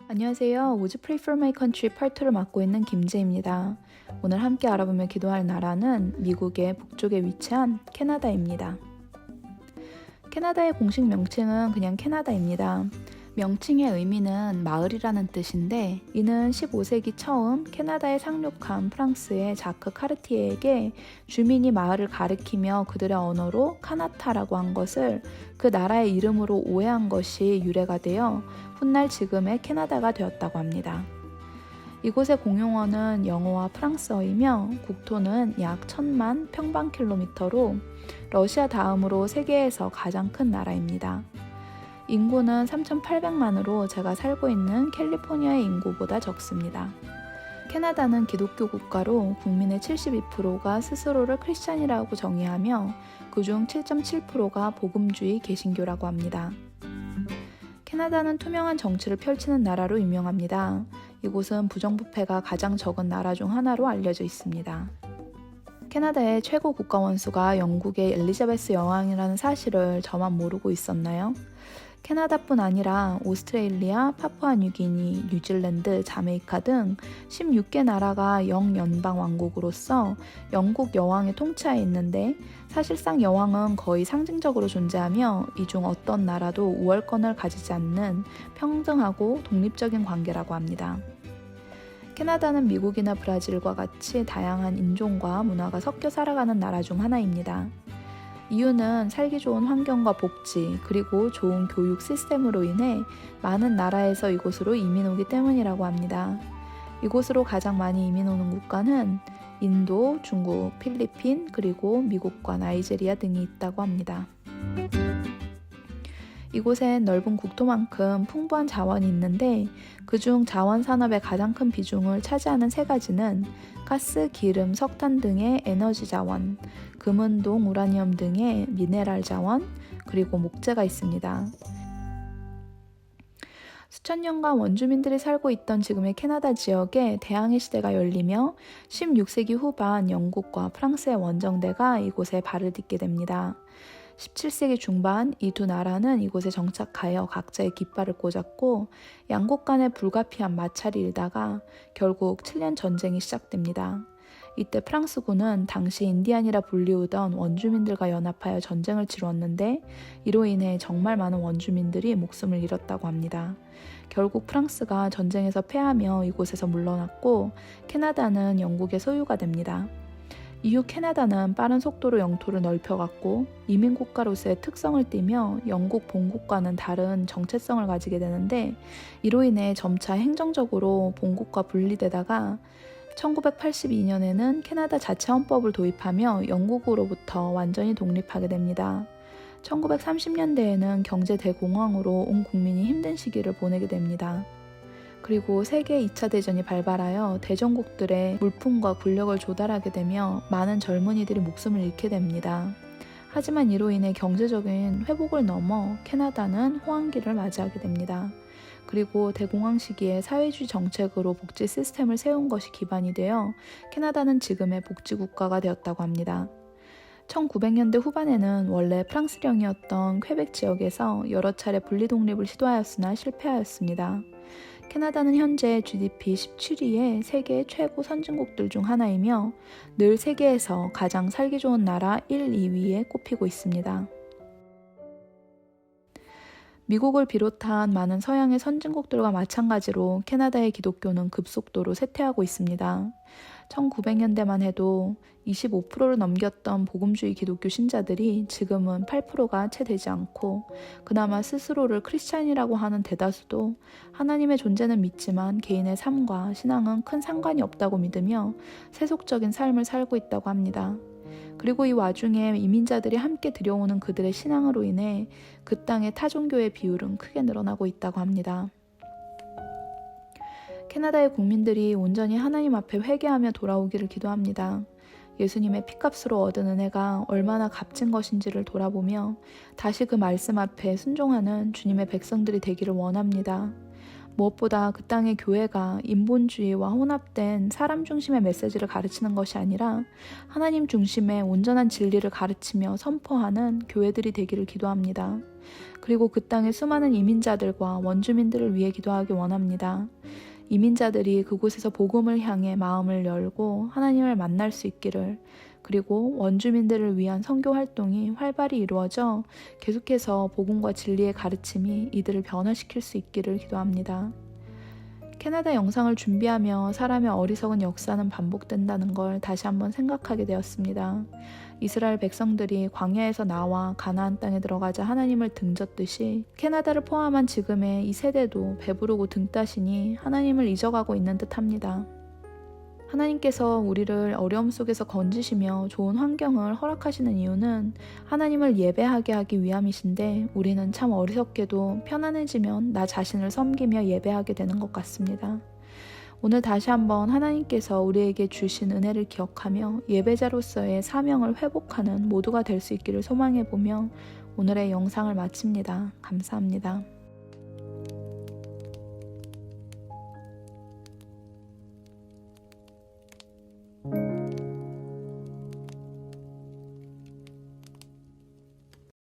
안녕하세요. Would you pray for my country Part 2를 맡고 있는 김재입니다. 오늘 함께 알아보며 기도할 나라는 미국의 북쪽에 위치한 캐나다입니다. 캐나다의 공식 명칭은 그냥 캐나다입니다. 명칭의 의미는 마을이라는 뜻인데 이는 15세기 처음 캐나다에 상륙한 프랑스의 자크 카르티에에게 주민이 마을을 가리키며 그들의 언어로 카나타라고 한 것을 그 나라의 이름으로 오해한 것이 유래가 되어 훗날 지금의 캐나다가 되었다고 합니다. 이곳의 공용어는 영어와 프랑스어이며 국토는 약 1000만 평방킬로미터로 러시아 다음으로 세계에서 가장 큰 나라입니다. 인구는 3,800만으로 제가 살고 있는 캘리포니아의 인구보다 적습니다. 캐나다는 기독교 국가로 국민의 72%가 스스로를 크리스찬이라고 정의하며 그중 7.7%가 복음주의 개신교라고 합니다. 캐나다는 투명한 정치를 펼치는 나라로 유명합니다. 이곳은 부정부패가 가장 적은 나라 중 하나로 알려져 있습니다. 캐나다의 최고 국가 원수가 영국의 엘리자베스 여왕이라는 사실을 저만 모르고 있었나요? 캐나다뿐 아니라 오스트레일리아, 파푸아뉴기니, 뉴질랜드, 자메이카 등 16개 나라가 영연방 왕국으로서 영국 여왕의 통치하에 있는데 사실상 여왕은 거의 상징적으로 존재하며 이 중 어떤 나라도 우월권을 가지지 않는 평등하고 독립적인 관계라고 합니다. 캐나다는 미국이나 브라질과 같이 다양한 인종과 문화가 섞여 살아가는 나라 중 하나입니다. 이유는 살기 좋은 환경과 복지, 그리고 좋은 교육 시스템으로 인해 많은 나라에서 이곳으로 이민 오기 때문이라고 합니다. 이곳으로 가장 많이 이민 오는 국가는 인도, 중국, 필리핀, 그리고 미국과 나이지리아 등이 있다고 합니다. 이곳엔 넓은 국토만큼 풍부한 자원이 있는데 그중 자원 산업의 가장 큰 비중을 차지하는 세 가지는 가스, 기름, 석탄 등의 에너지 자원, 금은동, 우라늄 등의 미네랄 자원, 그리고 목재가 있습니다. 수천 년간 원주민들이 살고 있던 지금의 캐나다 지역에 대항해 시대가 열리며 16세기 후반 영국과 프랑스의 원정대가 이곳에 발을 딛게 됩니다. 17세기 중반 이 두 나라는 이곳에 정착하여 각자의 깃발을 꽂았고 양국 간의 불가피한 마찰이 일다가 결국 7년 전쟁이 시작됩니다. 이때 프랑스군은 당시 인디안이라 불리우던 원주민들과 연합하여 전쟁을 치루었는데 이로 인해 정말 많은 원주민들이 목숨을 잃었다고 합니다. 결국 프랑스가 전쟁에서 패하며 이곳에서 물러났고 캐나다는 영국의 소유가 됩니다. 이후 캐나다는 빠른 속도로 영토를 넓혀갔고 이민국가로서의 특성을 띠며 영국 본국과는 다른 정체성을 가지게 되는데 이로 인해 점차 행정적으로 본국과 분리되다가 1982년에는 캐나다 자체 헌법을 도입하며 영국으로부터 완전히 독립하게 됩니다. 1930년대에는 경제 대공황으로 온 국민이 힘든 시기를 보내게 됩니다. 그리고 세계 2차 대전이 발발하여 대전국들의 물품과 군력을 조달하게 되며 많은 젊은이들이 목숨을 잃게 됩니다. 하지만 이로 인해 경제적인 회복을 넘어 캐나다는 호황기를 맞이하게 됩니다. 그리고 대공황 시기에 사회주의 정책으로 복지 시스템을 세운 것이 기반이 되어 캐나다는 지금의 복지국가가 되었다고 합니다. 1900년대 후반에는 원래 프랑스령이었던 퀘벡 지역에서 여러 차례 분리 독립을 시도하였으나 실패하였습니다. 캐나다는 현재 GDP 17위의 세계 최고 선진국들 중 하나이며 늘 세계에서 가장 살기 좋은 나라 1, 2위에 꼽히고 있습니다. 미국을 비롯한 많은 서양의 선진국들과 마찬가지로 캐나다의 기독교는 급속도로 쇠퇴하고 있습니다. 1900년대만 해도 25%를 넘겼던 복음주의 기독교 신자들이 지금은 8%가 채 되지 않고 그나마 스스로를 크리스찬이라고 하는 대다수도 하나님의 존재는 믿지만 개인의 삶과 신앙은 큰 상관이 없다고 믿으며 세속적인 삶을 살고 있다고 합니다. 그리고 이 와중에 이민자들이 함께 들여오는 그들의 신앙으로 인해 그 땅의 타종교의 비율은 크게 늘어나고 있다고 합니다. 캐나다의 국민들이 온전히 하나님 앞에 회개하며 돌아오기를 기도합니다. 예수님의 피값으로 얻은 은혜가 얼마나 값진 것인지를 돌아보며 다시 그 말씀 앞에 순종하는 주님의 백성들이 되기를 원합니다. 무엇보다 그 땅의 교회가 인본주의와 혼합된 사람 중심의 메시지를 가르치는 것이 아니라 하나님 중심의 온전한 진리를 가르치며 선포하는 교회들이 되기를 기도합니다. 그리고 그 땅의 수많은 이민자들과 원주민들을 위해 기도하기 원합니다. 이민자들이 그곳에서 복음을 향해 마음을 열고 하나님을 만날 수 있기를, 그리고 원주민들을 위한 선교 활동이 활발히 이루어져 계속해서 복음과 진리의 가르침이 이들을 변화시킬 수 있기를 기도합니다. 캐나다 영상을 준비하며 사람의 어리석은 역사는 반복된다는 걸 다시 한번 생각하게 되었습니다. 이스라엘 백성들이 광야에서 나와 가나안 땅에 들어가자 하나님을 등졌듯이 캐나다를 포함한 지금의 이 세대도 배부르고 등 따시니 하나님을 잊어가고 있는 듯합니다. 하나님께서 우리를 어려움 속에서 건지시며 좋은 환경을 허락하시는 이유는 하나님을 예배하게 하기 위함이신데, 우리는 참 어리석게도 편안해지면 나 자신을 섬기며 예배하게 되는 것 같습니다. 오늘 다시 한번 하나님께서 우리에게 주신 은혜를 기억하며 예배자로서의 사명을 회복하는 모두가 될 수 있기를 소망해보며 오늘의 영상을 마칩니다. 감사합니다.